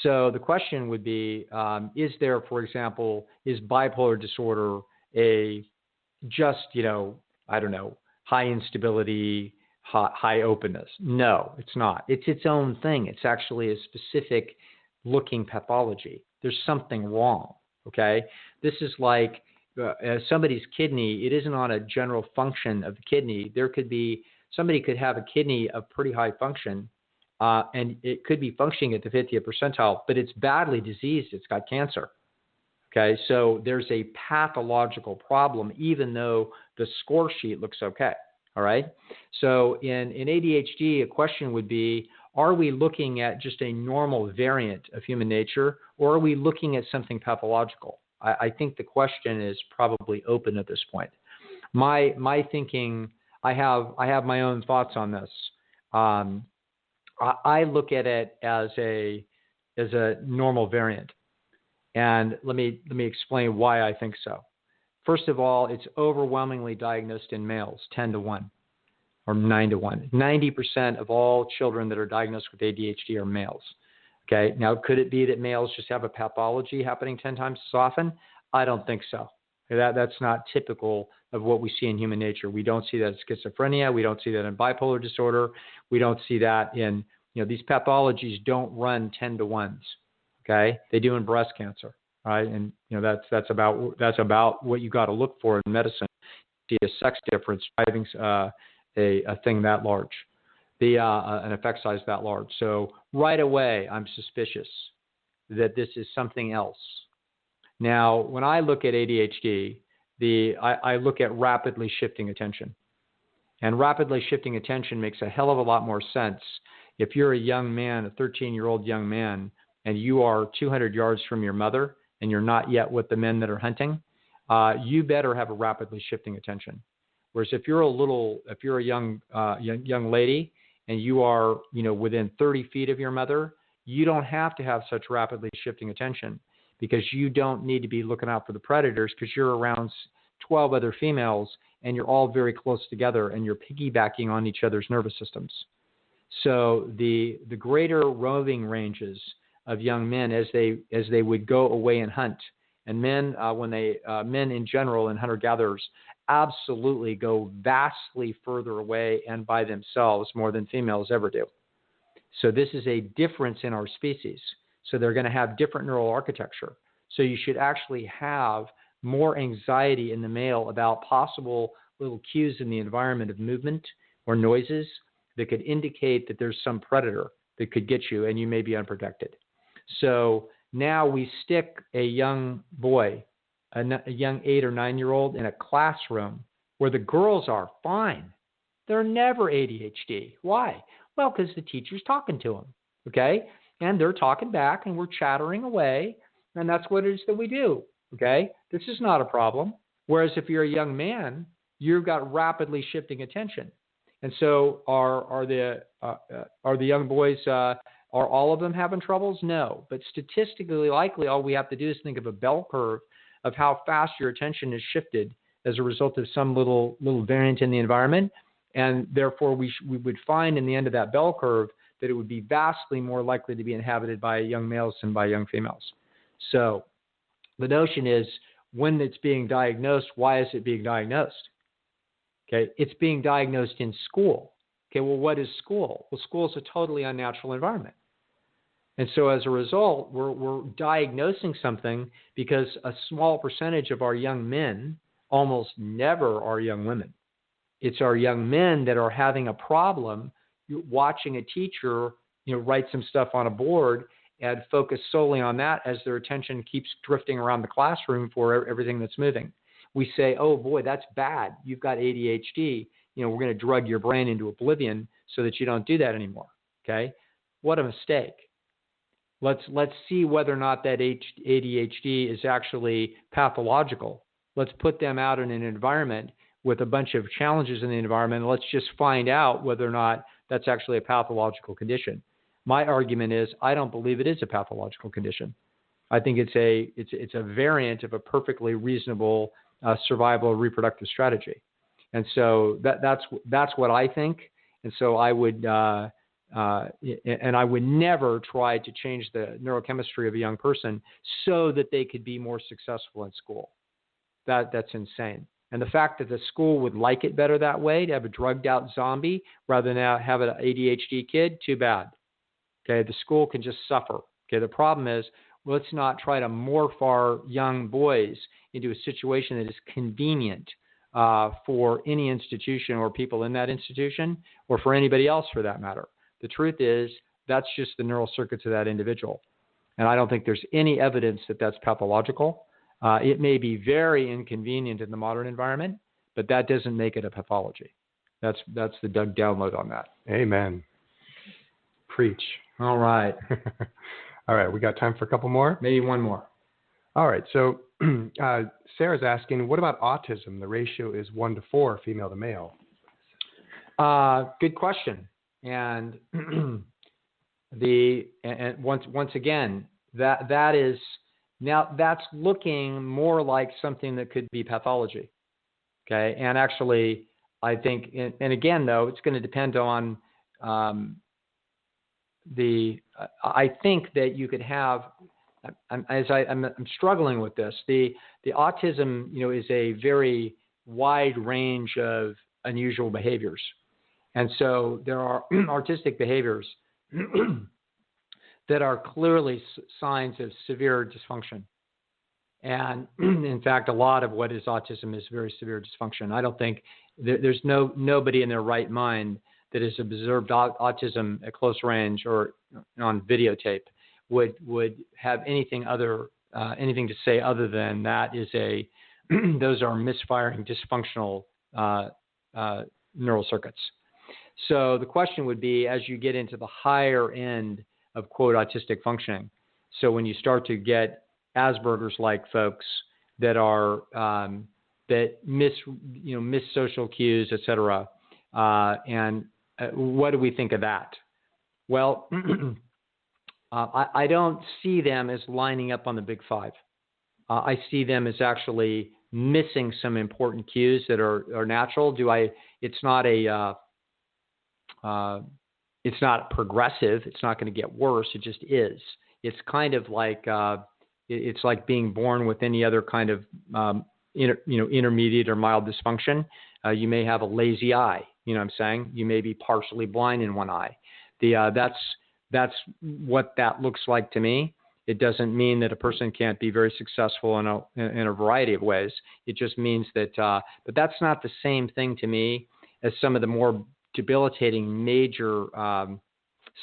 So the question would be, is there, for example, is bipolar disorder high instability, high openness? No, it's not. It's its own thing. It's actually a specific looking pathology. There's something wrong, okay? This is like somebody's kidney. It isn't on a general function of the kidney. Somebody could have a kidney of pretty high function, and it could be functioning at the 50th percentile, but it's badly diseased. It's got cancer. Okay, so there's a pathological problem, even though the score sheet looks okay. All right. So in ADHD, a question would be, are we looking at just a normal variant of human nature, or are we looking at something pathological? I think the question is probably open at this point. My thinking, I have my own thoughts on this. I look at it as a normal variant, and let me explain why I think so. First of all, it's overwhelmingly diagnosed in males, 10-1 or 9-1. 90% of all children that are diagnosed with ADHD are males. Okay. Now, could it be that males just have a pathology happening 10 times as often? I don't think so. That's not typical of what we see in human nature. We don't see that in schizophrenia. We don't see that in bipolar disorder. We don't see that in, these pathologies don't run 10 to 1s. Okay. They do in breast cancer. Right. And, that's about what you got to look for in medicine. See a sex difference driving a thing that large, an effect size that large. So right away, I'm suspicious that this is something else. Now, when I look at ADHD, I look at rapidly shifting attention. And rapidly shifting attention makes a hell of a lot more sense if you're a young man, a 13-year-old young man, and you are 200 yards from your mother and you're not yet with the men that are hunting, you better have a rapidly shifting attention. Whereas if you're a young lady and you are, within 30 feet of your mother, you don't have to have such rapidly shifting attention, because you don't need to be looking out for the predators, because you're around 12 other females and you're all very close together and you're piggybacking on each other's nervous systems. So the greater roving ranges of young men as they would go away and hunt, and men men in general and hunter-gatherers absolutely go vastly further away and by themselves more than females ever do. So this is a difference in our species. So they're going to have different neural architecture. So you should actually have more anxiety in the male about possible little cues in the environment of movement or noises that could indicate that there's some predator that could get you and you may be unprotected. So now we stick a young boy, a young 8 or 9-year-old in a classroom where the girls are fine. They're never ADHD. Why? Well, because the teacher's talking to them. Okay? And they're talking back and we're chattering away. And that's what it is that we do. Okay. This is not a problem. Whereas if you're a young man, you've got rapidly shifting attention. And so are the young boys, are all of them having troubles? No. But statistically likely, all we have to do is think of a bell curve of how fast your attention is shifted as a result of some little variant in the environment. And therefore we would find in the end of that bell curve that it would be vastly more likely to be inhabited by young males than by young females. So the notion is, when it's being diagnosed, why is it being diagnosed? Okay, it's being diagnosed in school. Okay, well, what is school? Well, school is a totally unnatural environment. And so as a result, we're diagnosing something because a small percentage of our young men almost never are young women. It's our young men that are having a problem watching a teacher, write some stuff on a board and focus solely on that as their attention keeps drifting around the classroom for everything that's moving. We say, oh boy, that's bad. You've got ADHD. We're going to drug your brain into oblivion so that you don't do that anymore. Okay. What a mistake. Let's see whether or not that ADHD is actually pathological. Let's put them out in an environment with a bunch of challenges in the environment. Let's just find out whether or not that's actually a pathological condition. My argument is I don't believe it is a pathological condition. I think it's a variant of a perfectly reasonable survival reproductive strategy. And so that's what I think. And so I would never try to change the neurochemistry of a young person so that they could be more successful in school. That's insane. And the fact that the school would like it better that way, to have a drugged out zombie rather than have an ADHD kid, too bad. Okay, the school can just suffer. Okay, the problem is, let's not try to morph our young boys into a situation that is convenient for any institution or people in that institution, or for anybody else for that matter. The truth is, that's just the neural circuits of that individual. And I don't think there's any evidence that that's pathological. It may be very inconvenient in the modern environment, but that doesn't make it a pathology. That's the Doug download on that. Amen. Preach. All right. All right. We got time for a couple more? Maybe one more. All right. So Sarah's asking, what about autism? The ratio is 1 to 4, female to male. Good question. And once again, that is, now that's looking more like something that could be pathology. Okay. And actually, I think, and again, though, it's going to depend on I think that you could have I'm struggling with this. The autism, is a very wide range of unusual behaviors, and so there are artistic behaviors that are clearly signs of severe dysfunction. And in fact, a lot of what is autism is very severe dysfunction. I don't think there's nobody in their right mind that has observed autism at close range or on videotape would have anything to say other than that is those are misfiring dysfunctional neural circuits. So the question would be, as you get into the higher end of quote autistic functioning, so when you start to get Asperger's like folks that are that miss social cues, et cetera, and what do we think of that? Well, I don't see them as lining up on the big five. I see them as actually missing some important cues that are natural. It's not progressive. It's not going to get worse. It just is. It's kind of like it's like being born with any other kind of intermediate or mild dysfunction. You may have a lazy eye. You know what I'm saying? You may be partially blind in one eye. That's what that looks like to me. It doesn't mean that a person can't be very successful in a variety of ways. It just means that, but that's not the same thing to me as some of the more debilitating major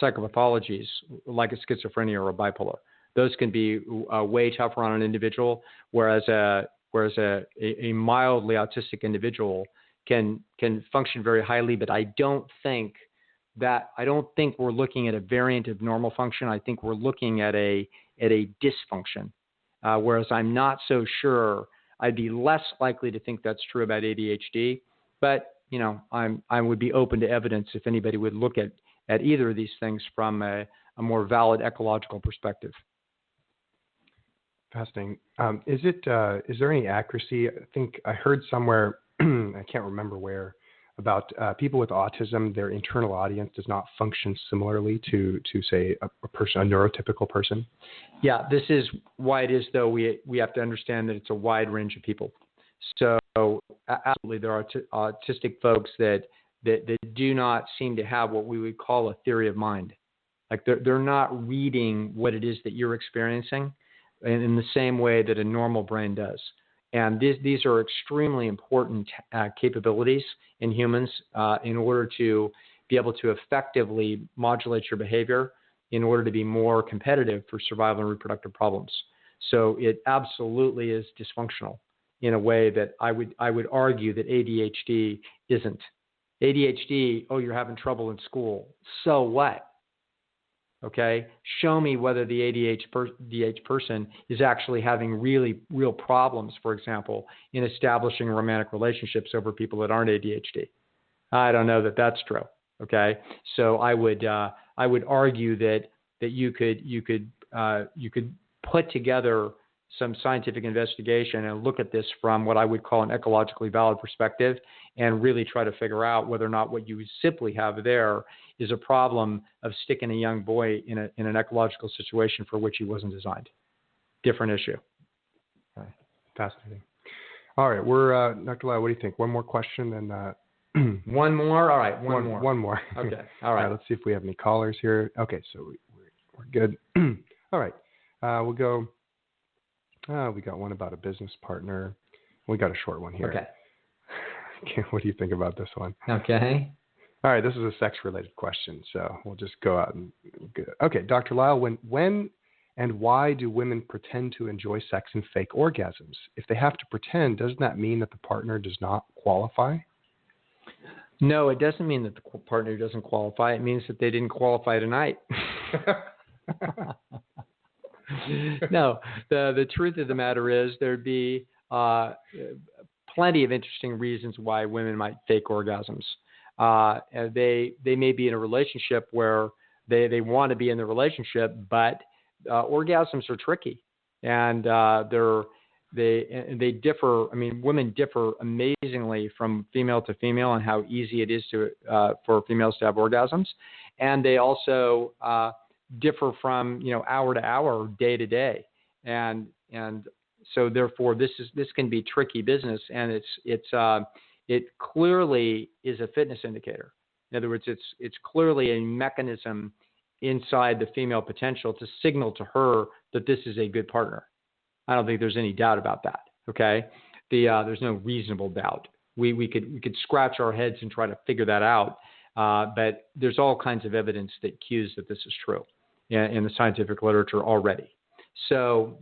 psychopathologies like a schizophrenia or a bipolar. Those can be way tougher on an individual, whereas a mildly autistic individual can function very highly. But I don't think we're looking at a variant of normal function. I think we're looking at a dysfunction. Whereas I'm not so sure. I'd be less likely to think that's true about ADHD. But I would be open to evidence if anybody would look at either of these things from a more valid ecological perspective. Fascinating. Is there any accuracy? I think I heard somewhere, I can't remember where, about people with autism, their internal audience does not function similarly to say a neurotypical person. Yeah, this is why it is, though, we have to understand that it's a wide range of people. So absolutely, there are autistic folks that do not seem to have what we would call a theory of mind. Like they're not reading what it is that you're experiencing in the same way that a normal brain does. And these are extremely important capabilities in humans in order to be able to effectively modulate your behavior in order to be more competitive for survival and reproductive problems. So it absolutely is dysfunctional in a way that I would argue that ADHD isn't. ADHD, you're having trouble in school. So what? Okay, show me whether the ADHD person is actually having real problems, for example, in establishing romantic relationships over people that aren't ADHD. I don't know that that's true. Okay, so I would argue that you could put together some scientific investigation and look at this from what I would call an ecologically valid perspective and really try to figure out whether or not what you simply have there is a problem of sticking a young boy in an ecological situation for which he wasn't designed. Different issue. Okay. Fascinating. All right, we're Dr. Lisle, what do you think? One more question and one more? All right, one more. One more. Okay. All right. Let's see if we have any callers here. Okay, so we're good. All right. We'll go. We got one about a business partner. We got a short one here. Okay. What do you think about this one? Okay. All right, this is a sex-related question, so we'll just go out and good. Okay, Dr. Lisle, when and why do women pretend to enjoy sex and fake orgasms? If they have to pretend, doesn't that mean that the partner does not qualify? No, it doesn't mean that the partner doesn't qualify. It means that they didn't qualify tonight. No, the truth of the matter is there'd be plenty of interesting reasons why women might fake orgasms. They may be in a relationship where they want to be in the relationship, but orgasms are tricky, and they differ. I mean, women differ amazingly from female to female on how easy it is for females to have orgasms, and they also differ from, hour to hour or day to day. And so therefore this can be tricky business, and it clearly is a fitness indicator. In other words, it's clearly a mechanism inside the female potential to signal to her that this is a good partner. I don't think there's any doubt about that. Okay. There's no reasonable doubt. We could scratch our heads and try to figure that out. But there's all kinds of evidence that cues that this is true in the scientific literature already. So,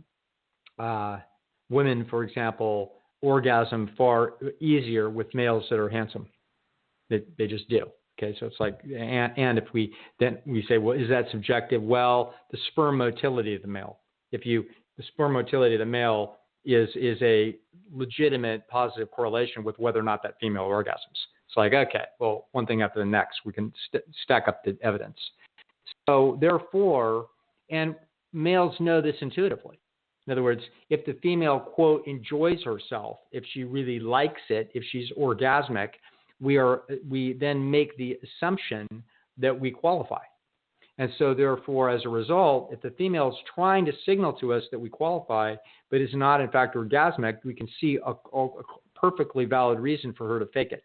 women, for example, orgasm far easier with males that are handsome. They just do. Okay, so it's like, and if we say, well, is that subjective? Well, the sperm motility of the male. The sperm motility of the male is a legitimate positive correlation with whether or not that female orgasms. It's like, okay, well, one thing after the next, we can stack up the evidence. So therefore, and males know this intuitively. In other words, if the female, quote, enjoys herself, if she really likes it, if she's orgasmic, we then make the assumption that we qualify. And so therefore, as a result, if the female is trying to signal to us that we qualify, but is not in fact orgasmic, we can see a perfectly valid reason for her to fake it.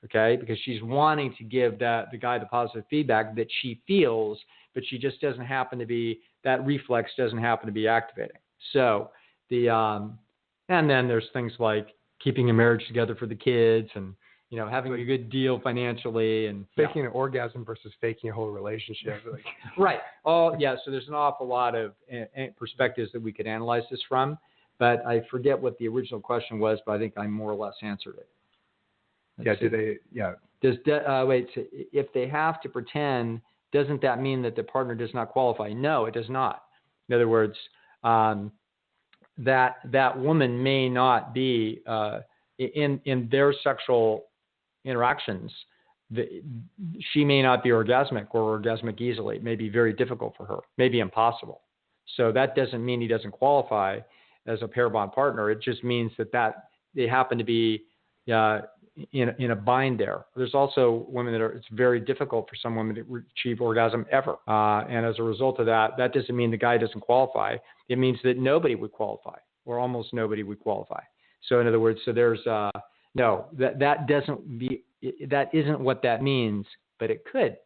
Okay, because she's wanting to give the guy the positive feedback that she feels, but she just doesn't happen to be, that reflex doesn't happen to be activating. So and then there's things like keeping a marriage together for the kids and, having a good deal financially and faking an orgasm versus faking a whole relationship. Right. So there's an awful lot of perspectives that we could analyze this from, but I forget what the original question was, but I think I more or less answered it. If they have to pretend, doesn't that mean that the partner does not qualify? No, it does not. In other words, that woman may not be in their sexual interactions. She may not be orgasmic or orgasmic easily. It may be very difficult for her, maybe impossible. So that doesn't mean he doesn't qualify as a pair bond partner. It just means that they happen to be in a bind there. There's also women it's very difficult for some women to achieve orgasm ever. And as a result of that doesn't mean the guy doesn't qualify. It means that nobody would qualify, or almost nobody would qualify. So in other words, there's that isn't what that means, but it could.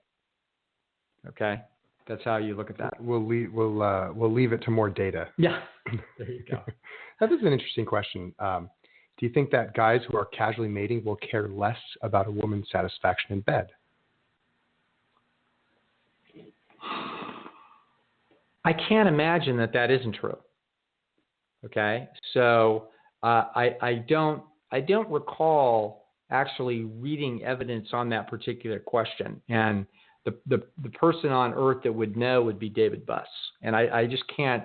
Okay. That's how you look at that. We'll leave it to more data. Yeah. There you go. That is an interesting question. Do you think that guys who are casually mating will care less about a woman's satisfaction in bed? I can't imagine that isn't true. Okay, so I don't recall actually reading evidence on that particular question, and the person on earth that would know would be David Buss, and I just can't.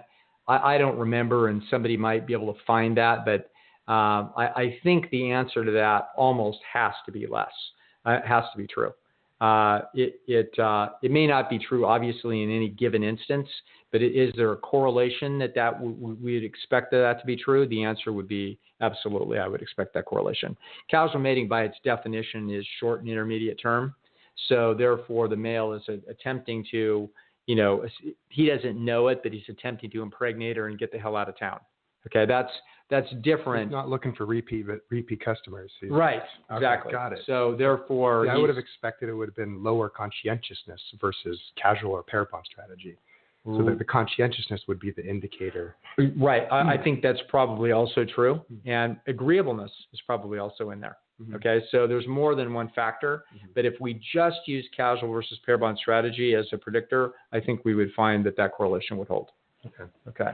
I don't remember, and somebody might be able to find that, but. I think the answer to that almost has to be less. It has to be true. It may not be true, obviously, in any given instance, but is there a correlation that we'd expect that to be true? The answer would be absolutely. I would expect that correlation. Casual mating, by its definition, is short and intermediate term. So therefore, the male is attempting to, he doesn't know it, but he's attempting to impregnate her and get the hell out of town. Okay, that's different. He's not looking for repeat customers. Right, okay, exactly. Got it. So therefore, I would have expected it would have been lower conscientiousness versus casual or pair bond strategy. So that the conscientiousness would be the indicator. Right. I think that's probably also true. And agreeableness is probably also in there. Mm-hmm. Okay, so there's more than one factor. Mm-hmm. But if we just use casual versus pair bond strategy as a predictor, I think we would find that correlation would hold. Okay.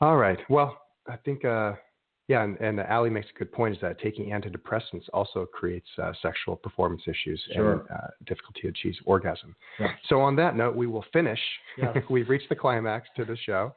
All right. Well, I think, and Ali makes a good point, is that taking antidepressants also creates sexual performance issues and difficulty to achieve orgasm. Yeah. So on that note, we will finish. Yes. We've reached the climax to the show.